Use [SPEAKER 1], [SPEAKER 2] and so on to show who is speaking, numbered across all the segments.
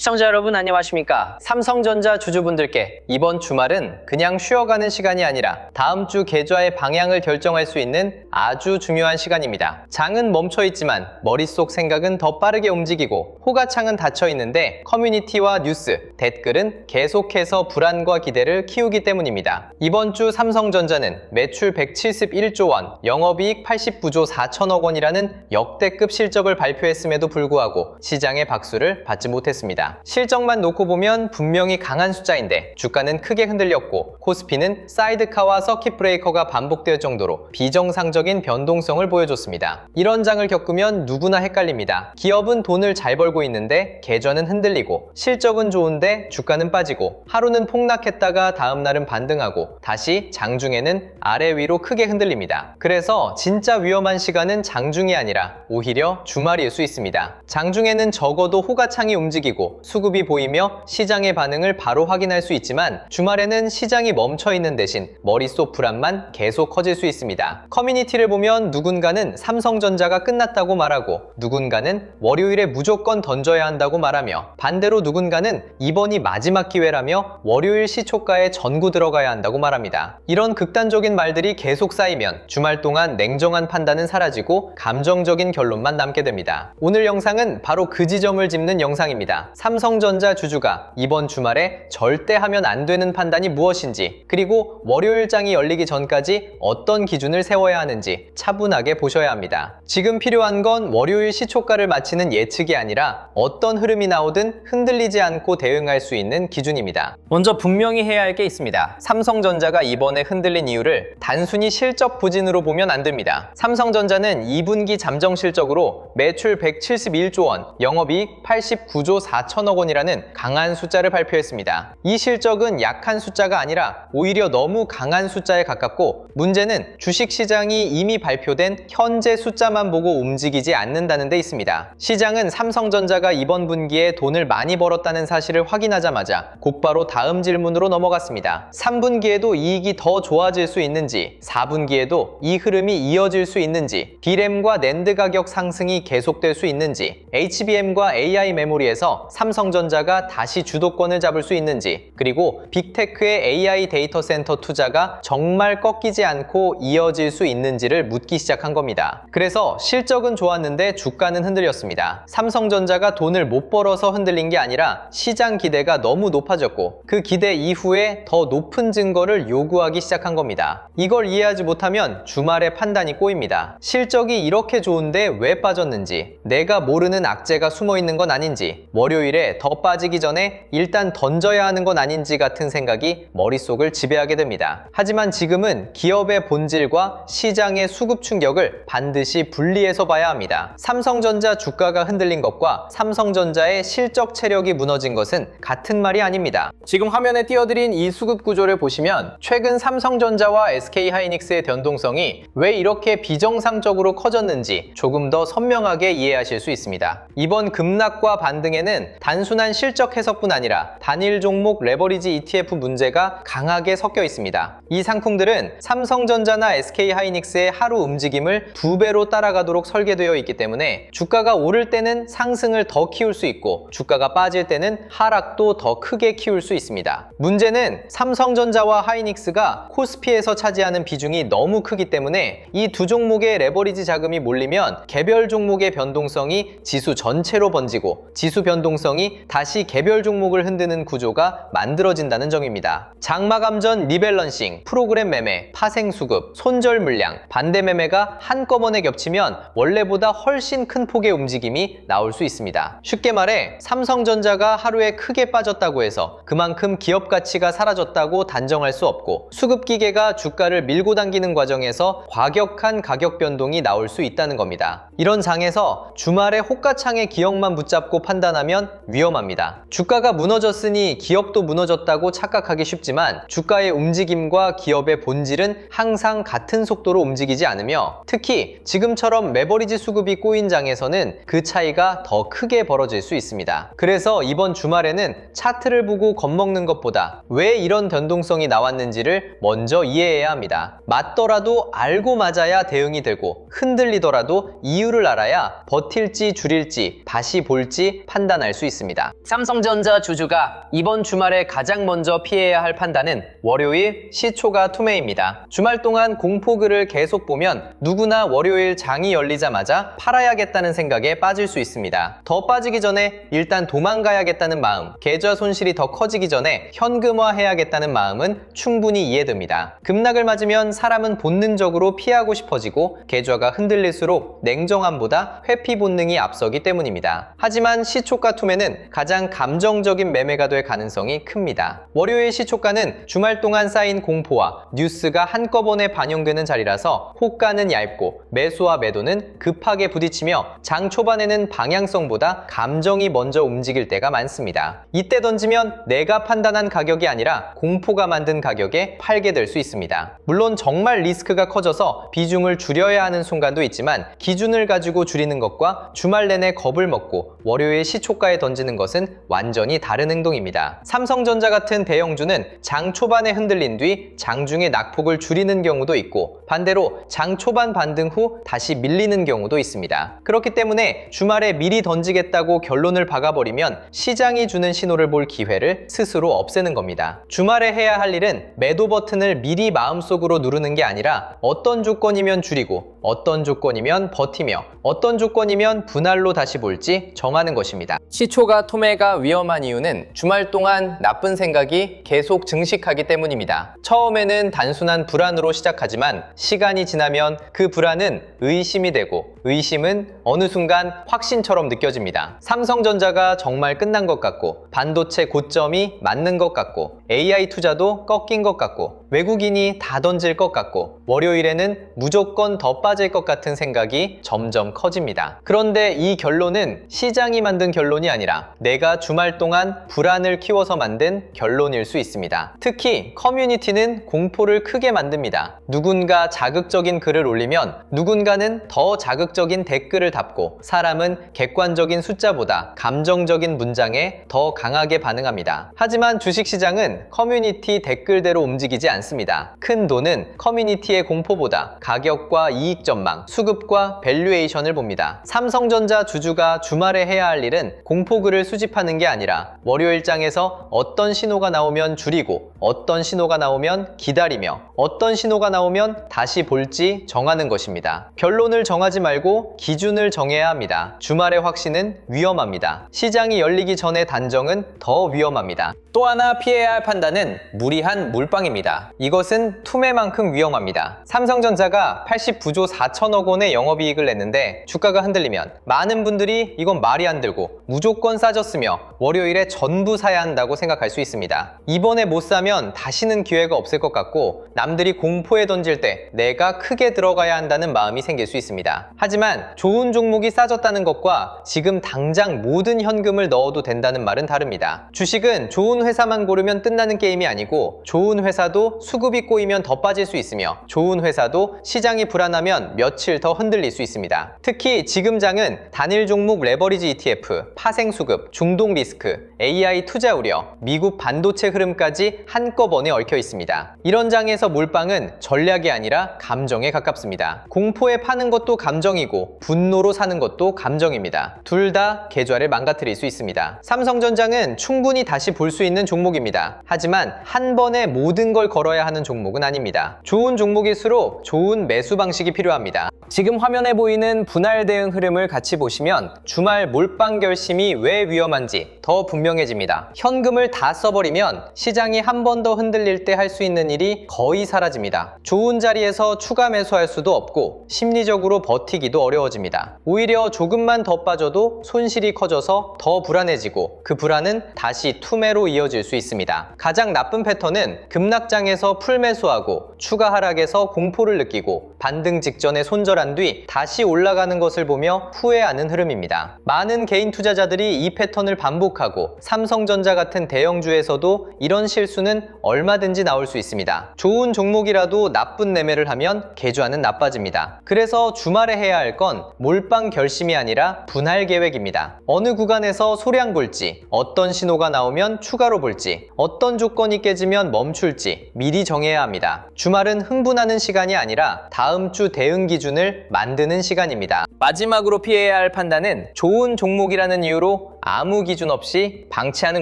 [SPEAKER 1] 시청자 여러분 안녕하십니까? 삼성전자 주주분들께 이번 주말은 그냥 쉬어가는 시간이 아니라 다음 주 계좌의 방향을 결정할 수 있는 아주 중요한 시간입니다. 장은 멈춰 있지만 머릿속 생각은 더 빠르게 움직이고 호가창은 닫혀 있는데 커뮤니티와 뉴스, 댓글은 계속해서 불안과 기대를 키우기 때문입니다. 이번 주 삼성전자는 매출 171조 원, 영업이익 89조 4천억 원이라는 역대급 실적을 발표했음에도 불구하고 시장의 박수를 받지 못했습니다. 실적만 놓고 보면 분명히 강한 숫자인데 주가는 크게 흔들렸고 코스피는 사이드카와 서킷 브레이커가 반복될 정도로 비정상적인 변동성을 보여줬습니다. 이런 장을 겪으면 누구나 헷갈립니다. 기업은 돈을 잘 벌고 있는데 계좌는 흔들리고 실적은 좋은데 주가는 빠지고 하루는 폭락했다가 다음날은 반등하고 다시 장중에는 아래 위로 크게 흔들립니다. 그래서 진짜 위험한 시간은 장중이 아니라 오히려 주말일 수 있습니다. 장중에는 적어도 호가창이 움직이고 수급이 보이며 시장의 반응을 바로 확인할 수 있지만 주말에는 시장이 멈춰있는 대신 머릿속 불안만 계속 커질 수 있습니다. 커뮤니티를 보면 누군가는 삼성전자가 끝났다고 말하고 누군가는 월요일에 무조건 던져야 한다고 말하며 반대로 누군가는 이번이 마지막 기회라며 월요일 시초가에 전구 들어가야 한다고 말합니다. 이런 극단적인 말들이 계속 쌓이면 주말 동안 냉정한 판단은 사라지고 감정적인 결론만 남게 됩니다. 오늘 영상은 바로 그 지점을 짚는 영상입니다. 삼성전자 주주가 이번 주말에 절대 하면 안 되는 판단이 무엇인지, 그리고 월요일장이 열리기 전까지 어떤 기준을 세워야 하는지 차분하게 보셔야 합니다. 지금 필요한 건 월요일 시초가를 맞히는 예측이 아니라 어떤 흐름이 나오든 흔들리지 않고 대응할 수 있는 기준입니다. 먼저 분명히 해야 할 게 있습니다. 삼성전자가 이번에 흔들린 이유를 단순히 실적 부진으로 보면 안 됩니다. 삼성전자는 2분기 잠정 실적으로 매출 171조 원, 영업이익 89조 4천억 원이라는 강한 숫자를 발표했습니다. 이 실적은 약한 숫자가 아니라 오히려 너무 강한 숫자에 가깝고 문제는 주식시장이 이미 발표된 현재 숫자만 보고 움직이지 않는다는 데 있습니다. 시장은 삼성전자가 이번 분기에 돈을 많이 벌었다는 사실을 확인하자마자 곧바로 다음 질문으로 넘어갔습니다. 3분기에도 이익이 더 좋아질 수 있는지, 4분기에도 이 흐름이 이어질 수 있는지, D램과 낸드 가격 상승이 계속될 수 있는지, HBM과 AI 메모리에서 삼성전자가 다시 주도권을 잡을 수 있는지, 그리고 빅테크의 AI 데이터 센터 투자가 정말 꺾이지 않고 이어질 수 있는지를 묻기 시작한 겁니다. 그래서 실적은 좋았는데 주가는 흔들렸습니다. 삼성전자가 돈을 못 벌어서 흔들린 게 아니라 시장 기대가 너무 높아졌고 그 기대 이후에 더 높은 증거를 요구하기 시작한 겁니다. 이걸 이해하지 못하면 주말에 판단이 꼬입니다. 실적이 이렇게 좋은데 왜 빠졌는지, 내가 모르는 악재가 숨어 있는 건 아닌지, 월요일에 더 빠지기 전에 일단 던져야 하는 건 아닌지 같은 생각이 머릿속을 지배하게 됩니다. 하지만 지금은 기업의 본질과 시장의 수급 충격을 반드시 분리해서 봐야 합니다. 삼성전자 주가가 흔들린 것과 삼성전자의 실적 체력이 무너진 것은 같은 말이 아닙니다. 지금 화면에 띄워드린 이 수급 구조를 보시면 최근 삼성전자와 SK하이닉스의 변동성이 왜 이렇게 비정상적으로 커졌는지 조금 더 선명하게 이해하실 수 있습니다. 이번 급락과 반등에는 단순한 실적 해석뿐 아니라 단일 종목 레버리지 ETF 문제가 강하게 섞여 있습니다. 이 상품들은 삼성전자나 SK하이닉스의 하루 움직임을 2배로 따라가도록 설계되어 있기 때문에 주가가 오를 때는 상승을 더 키울 수 있고 주가가 빠질 때는 하락도 더 크게 키울 수 있습니다. 문제는 삼성전자와 하이닉스가 코스피에서 차지하는 비중이 너무 크기 때문에 이 두 종목의 레버리지 자금이 몰리면 개별 종목의 변동성이 지수 전체로 번지고 지수 변동성이 다시 개별 종목을 흔드는 구조가 만들어진다는 점입니다. 장마감전 리밸런싱, 프로그램 매매, 파생수급, 손절 물량, 반대 매매가 한꺼번에 겹치면 원래보다 훨씬 큰 폭의 움직임이 나올 수 있습니다. 쉽게 말해 삼성전자가 하루에 크게 빠졌다고 해서 그만큼 기업 가치가 사라졌다고 단정할 수 없고 수급기계가 주가를 밀고 당기는 과정에서 과격한 가격 변동이 나올 수 있다는 겁니다. 이런 장에서 주말에 호가창의 기억만 붙잡고 판단하면 위험합니다. 주가가 무너졌으니 기업도 무너졌다고 착각하기 쉽지만 주가의 움직임과 기업의 본질은 항상 같은 속도로 움직이지 않으며 특히 지금처럼 레버리지 수급이 꼬인 장에서는 그 차이가 더 크게 벌어질 수 있습니다. 그래서 이번 주말에는 차트를 보고 겁먹는 것보다 왜 이런 변동성이 나왔는지를 먼저 이해해야 합니다. 맞더라도 알고 맞아야 대응이 되고 흔들리더라도 이유를 알아야 버틸지 줄일지 다시 볼지 판단할 수 있습니다. 있습니다. 삼성전자 주주가 이번 주말에 가장 먼저 피해야 할 판단은 월요일 시초가 투매입니다. 주말 동안 공포글을 계속 보면 누구나 월요일 장이 열리자마자 팔아야겠다는 생각에 빠질 수 있습니다. 더 빠지기 전에 일단 도망가야겠다는 마음, 계좌 손실이 더 커지기 전에 현금화해야겠다는 마음은 충분히 이해됩니다. 급락을 맞으면 사람은 본능적으로 피하고 싶어지고 계좌가 흔들릴수록 냉정함보다 회피 본능이 앞서기 때문입니다. 하지만 시초가 투매는 가장 감정적인 매매가 될 가능성이 큽니다. 월요일 시초가는 주말 동안 쌓인 공포와 뉴스가 한꺼번에 반영되는 자리라서 호가는 얇고 매수와 매도는 급하게 부딪히며 장 초반에는 방향성보다 감정이 먼저 움직일 때가 많습니다. 이때 던지면 내가 판단한 가격이 아니라 공포가 만든 가격에 팔게 될 수 있습니다. 물론 정말 리스크가 커져서 비중을 줄여야 하는 순간도 있지만 기준을 가지고 줄이는 것과 주말 내내 겁을 먹고 월요일 시초가에 던지는 것은 완전히 다른 행동입니다. 삼성전자 같은 대형주는 장 초반에 흔들린 뒤 장중에 낙폭을 줄이는 경우도 있고 반대로 장 초반 반등 후 다시 밀리는 경우도 있습니다. 그렇기 때문에 주말에 미리 던지겠다고 결론을 박아버리면 시장이 주는 신호를 볼 기회를 스스로 없애는 겁니다. 주말에 해야 할 일은 매도 버튼을 미리 마음속으로 누르는 게 아니라 어떤 조건이면 줄이고 어떤 조건이면 버티며 어떤 조건이면 분할로 다시 볼지 정하는 것입니다. 시초가 투매가 위험한 이유는 주말 동안 나쁜 생각이 계속 증식하기 때문입니다. 처음에는 단순한 불안으로 시작하지만 시간이 지나면 그 불안은 의심이 되고 의심은 어느 순간 확신처럼 느껴집니다. 삼성전자가 정말 끝난 것 같고 반도체 고점이 맞는 것 같고 AI 투자도 꺾인 것 같고 외국인이 다 던질 것 같고 월요일에는 무조건 더 빠질 것 같은 생각이 점점 커집니다. 그런데 이 결론은 시장이 만든 결론이 아니라 내가 주말 동안 불안을 키워서 만든 결론일 수 있습니다. 특히 커뮤니티는 공포를 크게 만듭니다. 누군가 자극적인 글을 올리면 누군가는 더 자극적인 댓글을 답고 사람은 객관적인 숫자보다 감정적인 문장에 더 강하게 반응합니다. 하지만 주식시장은 커뮤니티 댓글대로 움직이지 않습니다. 큰 돈은 커뮤니티의 공포보다 가격과 이익 전망, 수급과 밸류에이션을 봅니다. 삼성전자 주주가 주말에 해야 할 일은 공포글을 수집하는 게 아니라 월요일장에서 어떤 신호가 나오면 줄이고 어떤 신호가 나오면 기다리며 어떤 신호가 나오면 다시 볼지 정하는 것입니다. 결론을 정하지 말고 기준을 정해야 합니다. 주말의 확신은 위험합니다. 시장이 열리기 전의 단정은 더 위험합니다. 또 하나 피해야 할 판단은 무리한 몰빵입니다. 이것은 투매만큼 위험합니다. 삼성전자가 89조 4천억 원의 영업이익을 냈는데 주가가 흔들리면 많은 분들이 이건 말이 안 되고 무조건 싸졌으며 월요일에 전부 사야 한다고 생각할 수 있습니다. 이번에 못 사면 다시는 기회가 없을 것 같고 남들이 공포에 던질 때 내가 크게 들어가야 한다는 마음이 생길 수 있습니다. 하지만 좋은 종목이 싸졌다는 것과 지금 당장 모든 현금을 넣어도 된다는 말은 다릅니다. 주식은 좋은 회사만 고르면 끝나는 게임이 아니고 좋은 회사도 수급이 꼬이면 더 빠질 수 있으며 좋은 회사도 시장이 불안하면 며칠 더 흔들릴 수 있습니다. 특히 지금 장은 단일 종목 레버리지 ETF, 파생 수급, 중동 리스크, AI 투자 우려, 미국 반도체 흐름까지 한꺼번에 얽혀 있습니다. 이런 장에서 몰빵은 전략이 아니라 감정에 가깝습니다. 공포에 파는 것도 감정이고 분노로 사는 것도 감정입니다. 둘 다 계좌를 망가뜨릴 수 있습니다. 삼성전자는 충분히 다시 볼 수 있는 종목입니다. 하지만 한 번에 모든 걸 걸어야 하는 종목은 아닙니다. 좋은 종목일수록 좋은 매수 방식이 필요합니다. 지금 화면에 보이는 분할 대응 흐름을 같이 보시면 주말 몰빵 결심이 왜 위험한지 더 분명해집니다. 현금을 다 써버리면 시장이 한 번 더 흔들릴 때 할 수 있는 일이 거의 사라집니다. 좋은 자리에서 추가 매수할 수도 없고 심리적으로 버티기도 어려워집니다. 오히려 조금만 더 빠져도 손실이 커져서 더 불안해지고 그 불안은 다시 투매로 이어질 수 있습니다. 가장 나쁜 패턴은 급락장에서 풀매수하고 추가 하락에서 공포를 느끼고 반등 직전에 손절한 뒤 다시 올라가는 것을 보며 후회하는 흐름입니다. 많은 개인 투자자들이 이 패턴을 반복하고 삼성전자 같은 대형주에서도 이런 실수는 얼마든지 나올 수 있습니다. 좋은 종목이라도 나쁜 매매를 하면 계좌는 나빠집니다. 그래서 주말에 해야 할 건 몰빵 결심이 아니라 분할 계획입니다. 어느 구간에서 소량 볼지, 어떤 신호가 나오면 추가로 볼지, 어떤 조건이 깨지면 멈출지 미리 정해야 합니다. 주말은 흥분하는 시간이 아니라 다음 주 대응 기준을 만드는 시간입니다. 마지막으로 피해야 할 판단은 좋은 종목이라는 이유로 아무 기준 없이 방치하는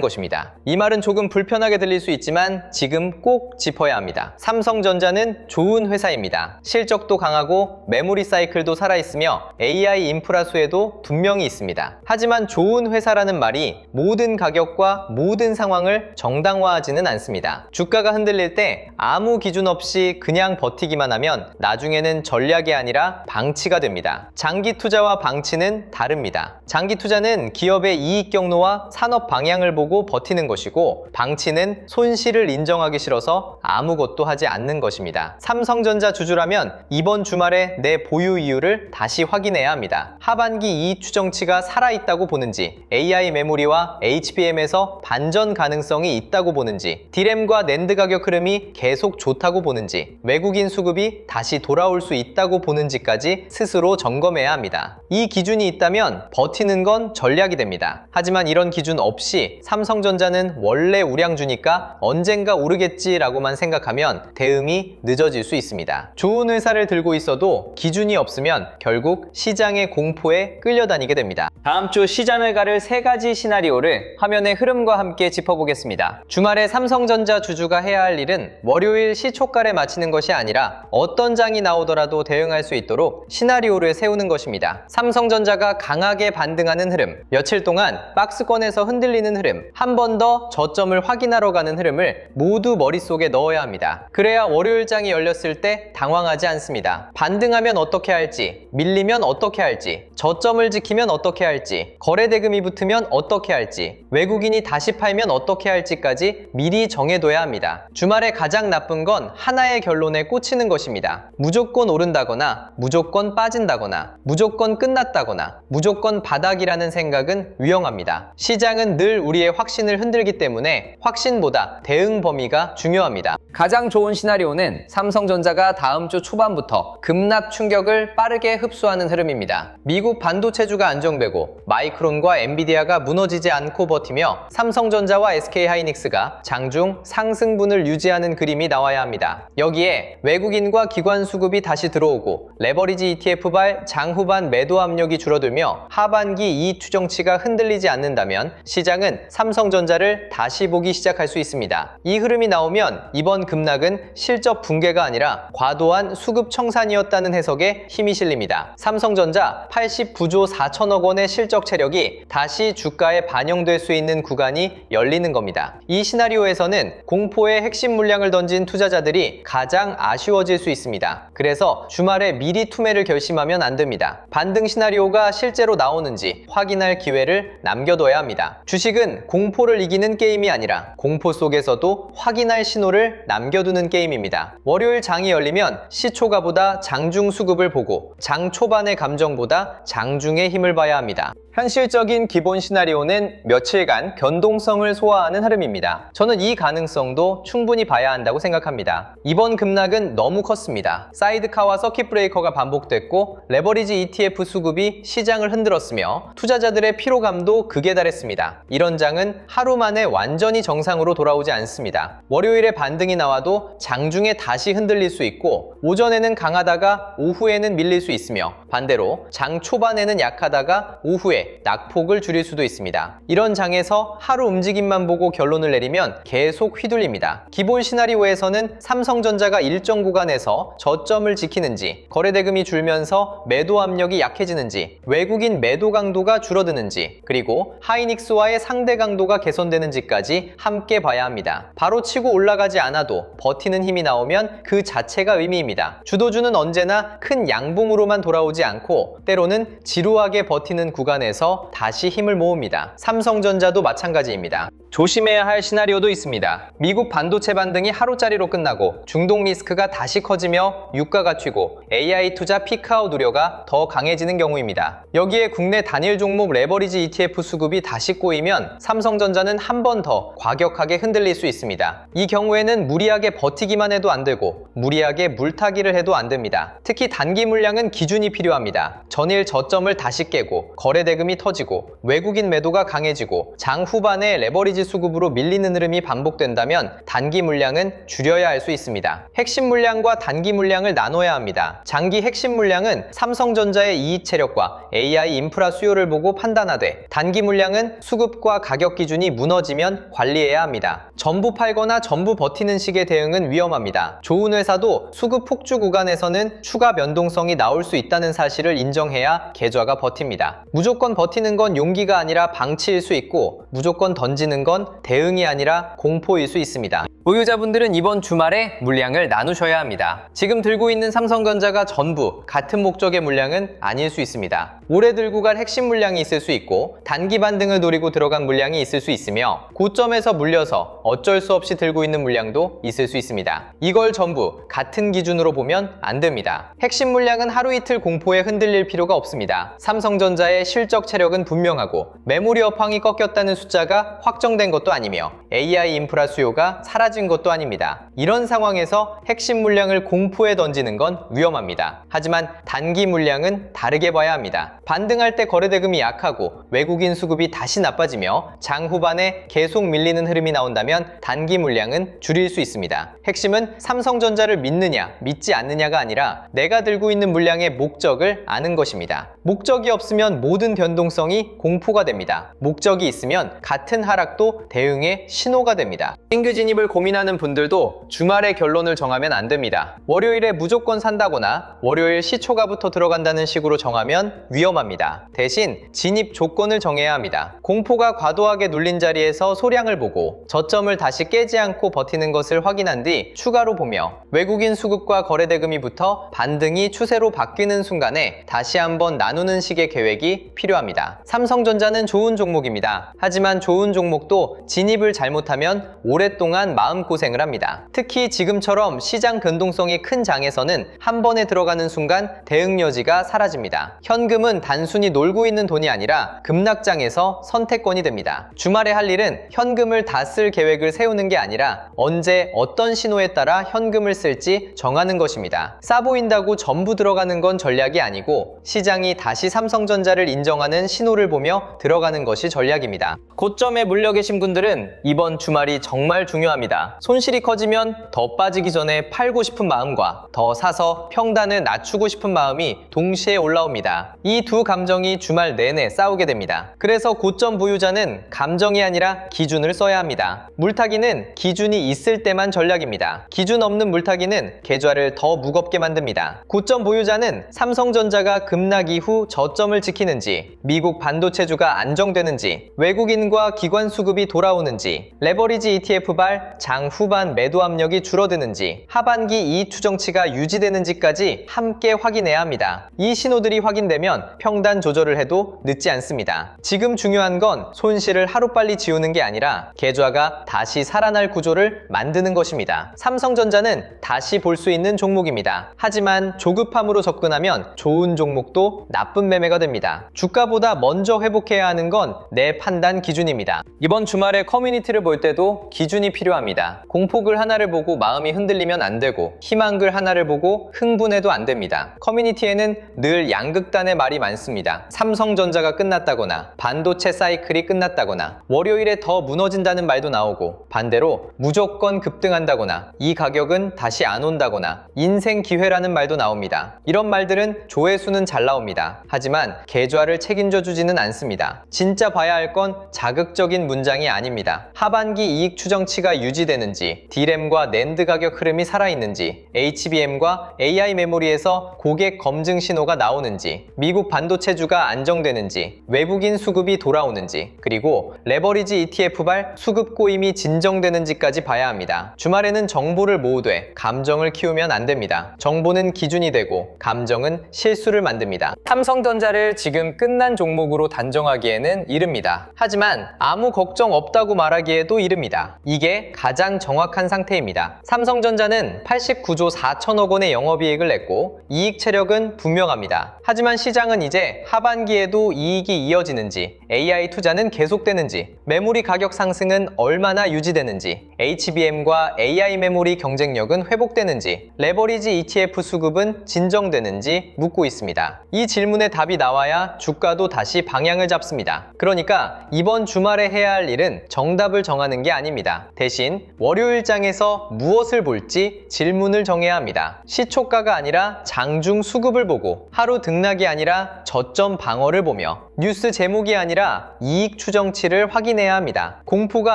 [SPEAKER 1] 것입니다. 이 말은 조금 불편하게 들릴 수 있지만 지금 꼭 짚어야 합니다. 삼성전자는 좋은 회사입니다. 실적도 강하고 메모리 사이클도 살아있으며 AI 인프라 수혜도 분명히 있습니다. 하지만 좋은 회사라는 말이 모든 가격과 모든 상황을 정당화하지는 않습니다. 주가가 흔들릴 때 아무 기준 없이 그냥 버티기만 하면 나중에는 전략이 아니라 방치가 됩니다. 장기 투자와 방치는 다릅니다. 장기 투자는 기업의 이익 경로와 산업 방향을 보고 버티는 것이고, 방치는 손실을 인정하기 싫어서 아무것도 하지 않는 것입니다. 삼성전자 주주라면 이번 주말에 내 보유 이유를 다시 확인해야 합니다. 하반기 이익 추정치가 살아있다고 보는지, AI 메모리와 HBM에서 반전 가능성이 있다고 보는지, D램과 낸드 가격 흐름이 계속 좋다고 보는지, 외국인 수급이 다시 돌아올 수 있다고 보는지까지 스스로 점검해야 합니다. 이 기준이 있다면 버티는 건 전략이 됩니다. 하지만 이런 기준 없이 삼성전자는 원래 우량주니까 언젠가 오르겠지라고만 생각하면 대응이 늦어질 수 있습니다. 좋은 회사를 들고 있어도 기준이 없으면 결국 시장의 공포에 끌려다니게 됩니다. 다음 주 시장을 가를 3가지 시나리오를 화면의 흐름과 함께 짚어보겠습니다. 주말에 삼성전자 주주가 해야 할 일은 월요일 시초가를 맞히는 것이 아니라 어떤 장이 나오더라도 대응할 수 있도록 시나리오를 세우는 것입니다. 삼성전자가 강하게 반등하는 흐름, 며칠 동안 박스권에서 흔들리는 흐름, 한 번 더 저점을 확인하러 가는 흐름을 모두 머릿속에 넣어야 합니다. 그래야 월요일 장이 열렸을 때 당황하지 않습니다. 반등하면 어떻게 할지, 밀리면 어떻게 할지, 저점을 지키면 어떻게 할지, 거래대금이 붙으면 어떻게 할지, 외국인이 다시 팔면 어떻게 할지까지 미리 정해둬야 합니다. 주말에 가장 나쁜 건 하나의 결론에 꽂히는 것입니다. 무조건 오른다거나, 무조건 빠진다거나, 무조건 끝났다거나, 무조건 바닥이라는 생각은 위험합니다. 시장은 늘 우리의 확신을 흔들기 때문에 확신보다 대응 범위가 중요합니다. 가장 좋은 시나리오는 삼성전자가 다음 주 초반부터 급락 충격을 빠르게 흡수하는 흐름입니다. 미국 반도체주가 안정되고 마이크론과 엔비디아가 무너지지 않고 버티며 삼성전자와 SK하이닉스가 장중 상승분을 유지하는 그림이 나와야 합니다. 여기에 외국인과 기관 수급이 다시 들어오고 레버리지 ETF발 장후반 매도 압력이 줄어들며 하반기 이익 추정치가 흔들리지 않는다면 시장은 삼성전자를 다시 보기 시작할 수 있습니다. 이 흐름이 나오면 이번 급락은 실적 붕괴가 아니라 과도한 수급 청산이었다는 해석에 힘이 실립니다. 삼성전자 89조 4천억 원의 실적 체력이 다시 주가에 반영될 수 있는 구간이 열리는 겁니다. 이 시나리오에서는 공포의 핵심 물량을 던진 투자자들이 가장 아쉬워질 수 있습니다. 그래서 주말에 미리 투매를 결심하면 안 됩니다. 반등 시나리오가 실제로 나오는지 확인할 기회를 남겨둬야 합니다. 주식은 공포를 이기는 게임이 아니라 공포 속에서도 확인할 신호를 남겨두는 게임입니다. 월요일 장이 열리면 시초가보다 장중 수급을 보고 장 초반의 감정보다 장중의 힘을 봐야 합니다. 현실적인 기본 시나리오는 며칠간 변동성을 소화하는 흐름입니다. 저는 이 가능성도 충분히 봐야 한다고 생각합니다. 이번 급락은 너무 컸습니다. 사이드카와 서킷 브레이커가 반복됐고 레버리지 ETF 수급이 시장을 흔들었으며 투자자들의 피로감도 극에 달했습니다. 이런 장은 하루 만에 완전히 정상으로 돌아오지 않습니다. 월요일에 반등이 나와도 장중에 다시 흔들릴 수 있고 오전에는 강하다가 오후에는 밀릴 수 있으며 반대로 장 초반에는 약하다가 오후에 낙폭을 줄일 수도 있습니다. 이런 장에서 하루 움직임만 보고 결론을 내리면 계속 휘둘립니다. 기본 시나리오에서는 삼성전자가 일정 구간에서 저점을 지키는지, 거래대금이 줄면서 매도 압력이 약해지는지, 외국인 매도 강도가 줄어드는지, 그리고 하이닉스와의 상대 강도가 개선되는지까지 함께 봐야 합니다. 바로 치고 올라가지 않아도 버티는 힘이 나오면 그 자체가 의미입니다. 주도주는 언제나 큰 양봉으로만 돌아오지 않고 때로는 지루하게 버티는 구간에서 다시 힘을 모읍니다. 삼성전자도 마찬가지입니다. 조심해야 할 시나리오도 있습니다. 미국 반도체 반등이 하루짜리로 끝나고 중동 리스크가 다시 커지며 유가가 튀고 AI 투자 피크아웃 우려가 더 강해지는 경우입니다. 여기에 국내 단일 종목 레버리지 ETF 수급이 다시 꼬이면 삼성전자는 한 번 더 과격하게 흔들릴 수 있습니다. 이 경우에는 무리하게 버티기만 해도 안 되고 무리하게 물타기를 해도 안 됩니다. 특히 단기 물량은 기준이 필요합니다. 전일 저점을 다시 깨고 거래대금이 터지고 외국인 매도가 강해지고 장 후반에 레버리지 레버리지 수급으로 밀리는 흐름이 반복된다면 단기 물량은 줄여야 할 수 있습니다. 핵심 물량과 단기 물량을 나눠야 합니다. 장기 핵심 물량은 삼성전자의 이익 체력과 AI 인프라 수요를 보고 판단하되, 단기 물량은 수급과 가격 기준이 무너지면 관리해야 합니다. 전부 팔거나 전부 버티는 식의 대응은 위험합니다. 좋은 회사도 수급 폭주 구간에서는 추가 변동성이 나올 수 있다는 사실을 인정해야 계좌가 버팁니다. 무조건 버티는 건 용기가 아니라 방치일 수 있고, 무조건 던지는 건 대응이 아니라 공포일 수 있습니다. 보유자분들은 이번 주말에 물량을 나누셔야 합니다. 지금 들고 있는 삼성전자가 전부 같은 목적의 물량은 아닐 수 있습니다. 오래 들고 갈 핵심 물량이 있을 수 있고, 단기 반등을 노리고 들어간 물량이 있을 수 있으며, 고점에서 물려서 어쩔 수 없이 들고 있는 물량도 있을 수 있습니다. 이걸 전부 같은 기준으로 보면 안 됩니다. 핵심 물량은 하루 이틀 공포에 흔들릴 필요가 없습니다. 삼성전자의 실적 체력은 분명하고, 메모리 업황이 꺾였다는 숫자가 확정된 것도 아니며, AI 인프라 수요가 사라진 것도 아닙니다. 이런 상황에서 핵심 물량을 공포에 던지는 건 위험합니다. 하지만 단기 물량은 다르게 봐야 합니다. 반등할 때 거래대금이 약하고 외국인 수급이 다시 나빠지며 장 후반에 계속 밀리는 흐름이 나온다면 단기 물량은 줄일 수 있습니다. 핵심은 삼성전자를 믿느냐 믿지 않느냐가 아니라 내가 들고 있는 물량의 목적을 아는 것입니다. 목적이 없으면 모든 변동성이 공포가 됩니다. 목적이 있으면 같은 하락도 대응의 신호가 됩니다. 신규 진입을 고민하는 분들도 주말에 결론을 정하면 안 됩니다. 월요일에 무조건 산다거나 월요일 시초가부터 들어간다는 식으로 정하면 위험합니다. 대신 진입 조건을 정해야 합니다. 공포가 과도하게 눌린 자리에서 소량을 보고 저점을 다시 깨지 않고 버티는 것을 확인한 뒤 추가로 보며, 외국인 수급과 거래대금이 붙어 반등이 추세로 바뀌는 순간에 다시 한번 나누는 식의 계획이 필요합니다. 삼성전자는 좋은 종목입니다. 하지만 좋은 종목도 진입을 잘못하면 오랫동안 마음고생을 합니다. 특히 지금처럼 시장 변동성이 큰 장에서는 한 번에 들어가는 순간 대응 여지가 사라집니다. 현금은 단순히 놀고 있는 돈이 아니라 급락장에서 선택권이 됩니다. 주말에 할 일은 현금을 다 쓸 계획을 세우는 게 아니라 언제 어떤 신호에 따라 현금을 쓸지 정하는 것입니다. 싸 보인다고 전부 들어가는 건 전략이 아니고, 시장이 다시 삼성전자를 인정하는 신호를 보며 들어가는 것이 전략입니다. 고점에 물려 계신 분들은 이번 주말이 정말 중요합니다. 손실이 커지면 더 빠지기 전에 팔고 싶은 마음과 더 사서 평단을 낮추고 싶은 마음이 동시에 올라옵니다. 이 두 감정이 주말 내내 싸우게 됩니다. 그래서 고점 보유자는 감정이 아니라 기준을 써야 합니다. 물타기는 기준이 있을 때만 전략입니다. 기준 없는 물타기는 계좌를 더 무겁게 만듭니다. 고점 보유자는 삼성전자가 급락 이후 저점을 지키는지, 미국 반도체주가 안정되는지, 외국인과 기관 수급이 돌아오는지, 레버리지 ETF발 장 후반 매도 압력이 줄어드는지, 하반기 이익 추정치가 유지되는지까지 함께 확인해야 합니다. 이 신호들이 확인되면 평단 조절을 해도 늦지 않습니다. 지금 중요한 건 손실을 하루빨리 지우는 게 아니라 계좌가 다시 살아날 구조를 만드는 것입니다. 삼성전자는 다시 볼 수 있는 종목입니다. 하지만 조급함으로 접근하면 좋은 종목도 나쁜 매매가 됩니다. 주가보다 먼저 회복해야 하는 건 내 판단 기준입니다. 이번 주말에 커뮤니티를 볼 때도 기준이 필요합니다. 공포글 하나를 보고 마음이 흔들리면 안 되고, 희망글 하나를 보고 흥분해도 안 됩니다. 커뮤니티에는 늘 양극단의 말이 많습니다. 삼성전자가 끝났다거나, 반도체 사이클이 끝났다거나, 월요일에 더 무너진다는 말도 나오고, 반대로 무조건 급등한다거나, 이 가격은 다시 안 온다거나, 인생 기회라는 말도 나옵니다. 이런 말들은 조회수는 잘 나옵니다. 하지만 계좌를 책임져 주지는 않습니다. 진짜 봐야 할 건 자극적인 문장이 아닙니다. 하반기 이익 추정치가 유지되는지, D램과 낸드 가격 흐름이 살아있는지, HBM과 AI 메모리에서 고객 검증 신호가 나오는지, 미국 반도체주가 안정되는지, 외국인 수급이 돌아오는지, 그리고 레버리지 ETF발 수급 꼬임이 진정되는지까지 봐야 합니다. 주말에는 정보를 모으되 감정을 키우면 안 됩니다. 정보는 기준이 되고 감정은 실수를 만듭니다. 삼성전자를 지금 끝난 종목으로 단정하기에는 이릅니다. 하지만 아무 걱정 없다고 말하기에도 이릅니다. 이게 가장 가장 정확한 상태입니다. 삼성전자는 89조 4천억 원의 영업이익을 냈고 이익 체력은 분명합니다. 하지만 시장은 이제 하반기에도 이익이 이어지는지, AI 투자는 계속되는지, 메모리 가격 상승은 얼마나 유지되는지, HBM과 AI 메모리 경쟁력은 회복되는지, 레버리지 ETF 수급은 진정되는지 묻고 있습니다. 이 질문에 답이 나와야 주가도 다시 방향을 잡습니다. 그러니까 이번 주말에 해야 할 일은 정답을 정하는 게 아닙니다. 대신 월요일장에서 무엇을 볼지 질문을 정해야 합니다. 시초가가 아니라 장중 수급을 보고, 하루 등락이 아니라 저점 방어를 보며, 뉴스 제목이 아니라 이익 추정치를 확인해야 합니다. 공포가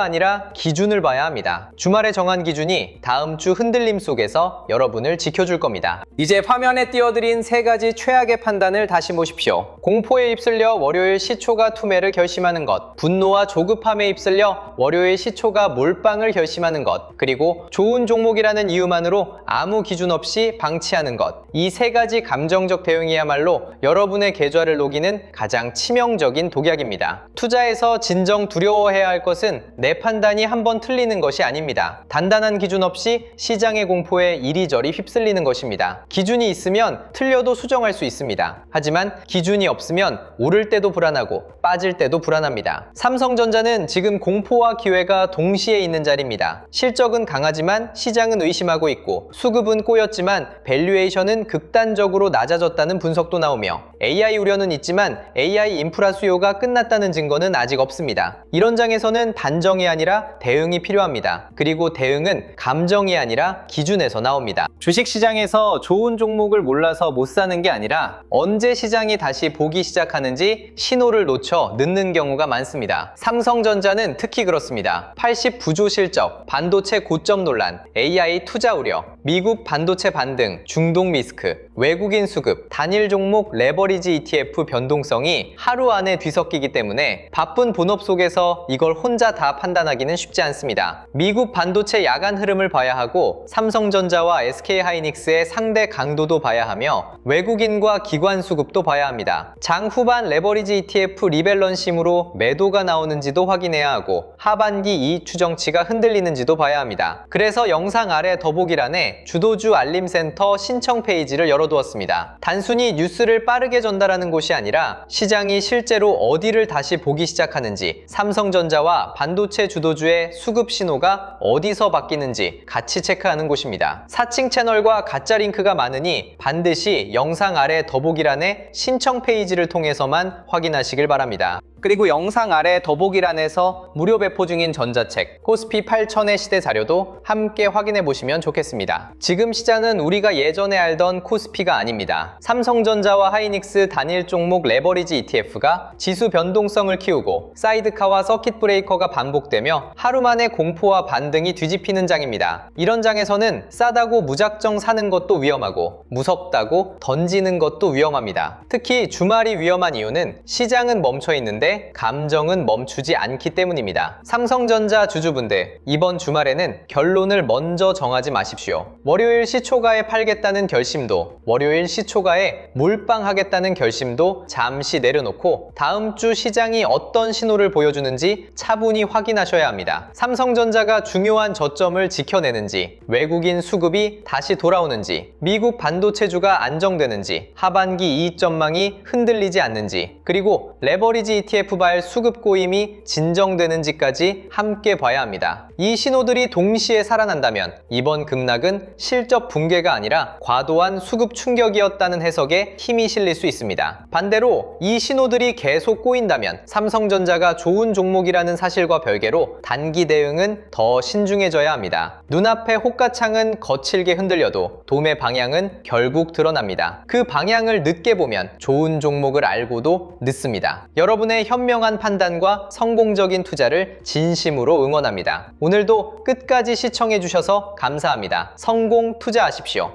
[SPEAKER 1] 아니라 기준을 봐야 합니다. 주말에 정한 기준이 다음 주 흔들림 속에서 여러분을 지켜줄 겁니다. 이제 화면에 띄워드린 세 가지 최악의 판단을 다시 보십시오. 공포에 휩쓸려 월요일 시초가 투매를 결심하는 것, 분노와 조급함에 휩쓸려 월요일 시초가 몰빵을 결심하는 것, 그리고 좋은 종목이라는 이유만으로 아무 기준 없이 방치하는 것. 이 세 가지 감정적 대응이야말로 여러분의 계좌를 녹이는 가장 치명적인 독약입니다. 투자에서 진정 두려워해야 할 것은 내 판단이 한번 틀리는 것이 아닙니다. 단단한 기준 없이 시장의 공포에 이리저리 휩쓸리는 것입니다. 기준이 있으면 틀려도 수정할 수 있습니다. 하지만 기준이 없으면 오를 때도 불안하고 빠질 때도 불안합니다. 삼성전자는 지금 공포와 기회가 동시에 있는 자리입니다. 실적은 강하지만 시장은 의심하고 있고, 수급은 꼬였지만 밸류에이션은 극단적으로 낮아졌다는 분석도 나오며, AI 우려는 있지만 AI 인프라 수요가 끝났다는 증거는 아직 없습니다. 이런 장에서는 단정이 아니라 대응이 필요합니다. 그리고 대응은 감정이 아니라 기준에서 나옵니다. 주식시장에서 좋은 종목을 몰라서 못 사는 게 아니라 언제 시장이 다시 보기 시작하는지 신호를 놓쳐 늦는 경우가 많습니다. 삼성전자는 특히 그렇습니다. 89조 실적, 반도체 고점 논란, AI 투자 우려, 미국 반도체 반등, 중동 리스크, 외국인 수급, 단일 종목 레버리지 ETF 변동성이 하루 안에 뒤섞이기 때문에 바쁜 본업 속에서 이걸 혼자 다 판단하기는 쉽지 않습니다. 미국 반도체 야간 흐름을 봐야 하고, 삼성전자와 SK하이닉스의 상대 강도도 봐야 하며, 외국인과 기관 수급도 봐야 합니다. 장 후반 레버리지 ETF 리밸런싱으로 매도가 나오는지도 확인해야 하고, 하반기 이익 추정치가 흔들리는지도 봐야 합니다. 그래서 영상 아래 더보기란에 주도주 알림센터 신청 페이지를 열어두었습니다. 단순히 뉴스를 빠르게 전달하는 곳이 아니라 시장이 실제로 어디를 다시 보기 시작하는지, 삼성전자와 반도체 주도주의 수급 신호가 어디서 바뀌는지 같이 체크하는 곳입니다. 사칭 채널과 가짜 링크가 많으니 반드시 영상 아래 더보기란에 신청 페이지를 통해서만 확인하시길 바랍니다. 그리고 영상 아래 더보기란에서 무료 배포 중인 전자책 코스피 8000의 시대 자료도 함께 확인해 보시면 좋겠습니다. 지금 시장은 우리가 예전에 알던 코스피가 아닙니다. 삼성전자와 하이닉스 단일 종목 레버리지 ETF가 지수 변동성을 키우고 사이드카와 서킷 브레이커가 반복되며 하루 만에 공포와 반등이 뒤집히는 장입니다. 이런 장에서는 싸다고 무작정 사는 것도 위험하고, 무섭다고 던지는 것도 위험합니다. 특히 주말이 위험한 이유는 시장은 멈춰 있는데 감정은 멈추지 않기 때문입니다. 삼성전자 주주분들, 이번 주말에는 결론을 먼저 정하지 마십시오. 월요일 시초가에 팔겠다는 결심도, 월요일 시초가에 몰빵하겠다는 결심도 잠시 내려놓고 다음 주 시장이 어떤 신호를 보여주는지 차분히 확인하셔야 합니다. 삼성전자가 중요한 저점을 지켜내는지, 외국인 수급이 다시 돌아오는지, 미국 반도체주가 안정되는지, 하반기 이익 전망이 흔들리지 않는지, 그리고 레버리지 ETF발 수급 고임이 진정되는지까지 함께 봐야 합니다. 이 신호들이 동시에 살아난다면 이번 급락은 실적 붕괴가 아니라 과도한 수급 충격이었다는 해석에 힘이 실릴 수 있습니다. 반대로 이 신호들이 계속 꼬인다면 삼성전자가 좋은 종목이라는 사실과 별개로 단기 대응은 더 신중해져야 합니다. 눈앞의 호가창은 거칠게 흔들려도 도매 방향은 결국 드러납니다. 그 방향을 늦게 보면 좋은 종목을 알고도 늦습니다. 여러분의 현명한 판단과 성공적인 투자를 진심으로 응원합니다. 오늘도 끝까지 시청해주셔서 감사합니다. 성공 투자하십시오.